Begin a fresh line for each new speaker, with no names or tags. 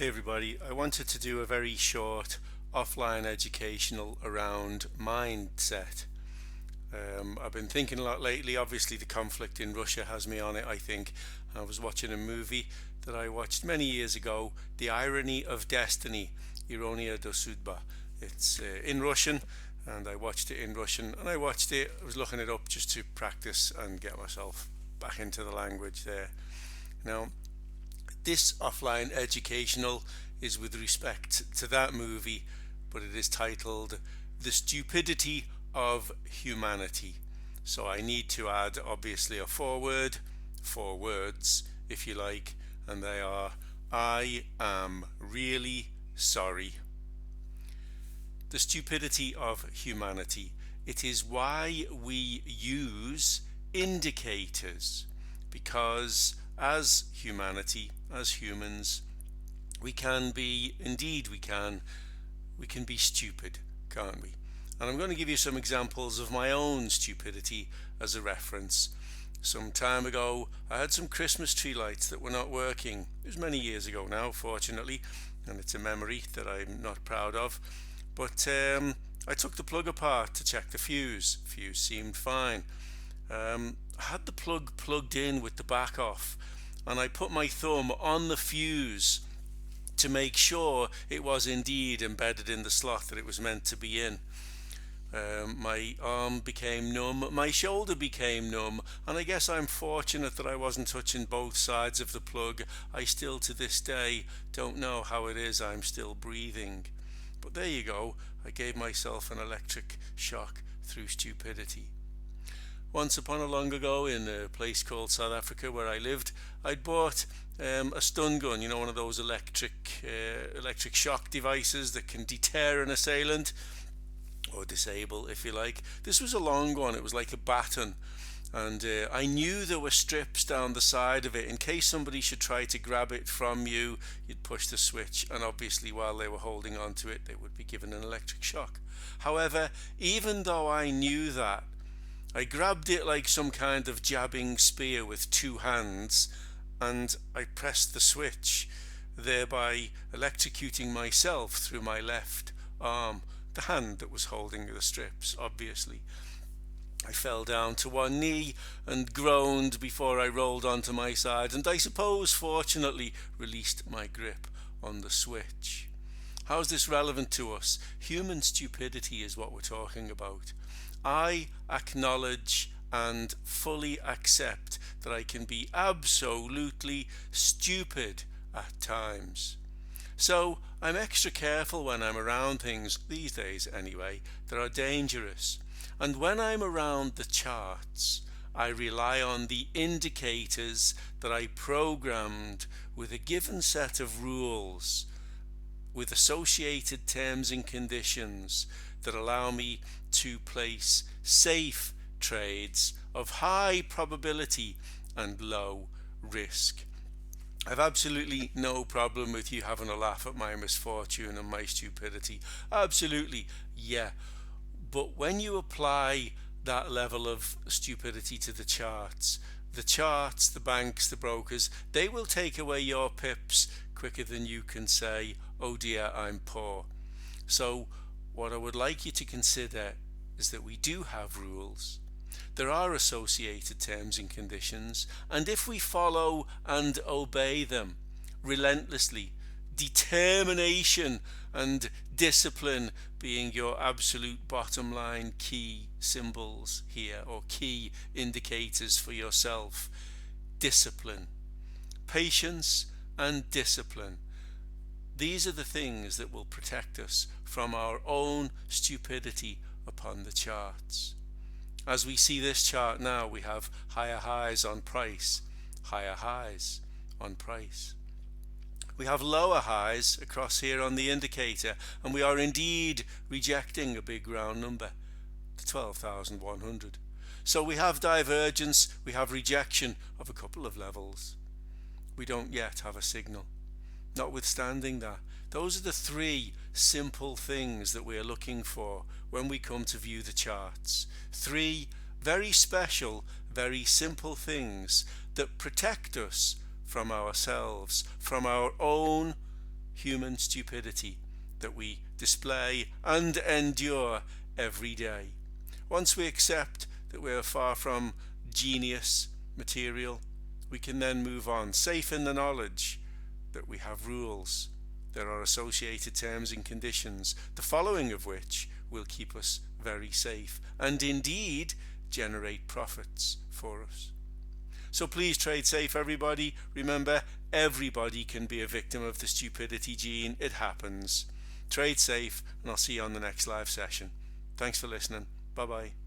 Hey everybody, I wanted to do a very short offline educational around mindset. I've been thinking a lot lately. Obviously, the conflict in Russia has me on it, I think. I was watching a movie that I watched many years ago, The Irony of Destiny, Ironia do Sudba. It's in Russian, and I watched it in Russian, and I was looking it up just to practice and get myself back into the language there. Now, this offline educational is with respect to that movie, but it is titled The Stupidity of Humanity. So I need to add obviously a foreword, four words if you like, and they are I am really sorry. The stupidity of humanity. It is why we use indicators, because as humanity, as humans, we can be, indeed we can be stupid, can't we? And I'm going to give you some examples of my own stupidity as a reference. Some time ago, I had some Christmas tree lights that were not working. It was many years ago now, fortunately, and it's a memory that I'm not proud of. But I took the plug apart to check the fuse. Fuse seemed fine. I had the plug plugged in with the back off, and I put my thumb on the fuse to make sure it was indeed embedded in the slot that it was meant to be in. My arm became numb, my shoulder became numb, and I guess I'm fortunate that I wasn't touching both sides of the plug. I still to this day don't know how it is I'm still breathing. But there you go, I gave myself an electric shock through stupidity. Once upon a long ago, in a place called South Africa where I lived, I'd bought a stun gun, one of those electric shock devices that can deter an assailant, or disable if you like. This was a long one, it was like a baton, and I knew there were strips down the side of it in case somebody should try to grab it from you. You'd push the switch, and obviously while they were holding on to it they would be given an electric shock. However, even though I knew that, I grabbed it like some kind of jabbing spear with two hands, and I pressed the switch, thereby electrocuting myself through my left arm, the hand that was holding the strips, obviously. I fell down to one knee and groaned before I rolled onto my side, and I suppose fortunately released my grip on the switch. How is this relevant to us? Human stupidity is what we're talking about. I acknowledge and fully accept that I can be absolutely stupid at times. So I'm extra careful when I'm around things, these days anyway, that are dangerous. And when I'm around the charts, I rely on the indicators that I programmed with a given set of rules, with associated terms and conditions that allow me to place safe trades of high probability and low risk. I've absolutely no problem with you having a laugh at my misfortune and my stupidity. Absolutely, yeah. But when you apply that level of stupidity to the charts, the banks, the brokers, they will take away your pips quicker than you can say, oh dear, I'm poor. So what I would like you to consider is that we do have rules. There are associated terms and conditions, and if we follow and obey them relentlessly, determination and discipline being your absolute bottom line key symbols here, or key indicators for yourself. Discipline, patience and discipline. These are the things that will protect us from our own stupidity upon the charts. As we see this chart now, we have higher highs on price, higher highs on price. We have lower highs across here on the indicator, and we are indeed rejecting a big round number, the 12,100. So we have divergence, we have rejection of a couple of levels. We don't yet have a signal. Notwithstanding that, those are the three simple things that we are looking for when we come to view the charts. Three very special, very simple things that protect us from ourselves, from our own human stupidity that we display and endure every day. Once we accept that we are far from genius material, we can then move on, safe in the knowledge that we have rules. There are associated terms and conditions, the following of which will keep us very safe and indeed generate profits for us. So please trade safe, everybody. Remember, everybody can be a victim of the stupidity gene. It happens. Trade safe, and I'll see you on the next live session. Thanks for listening. Bye bye.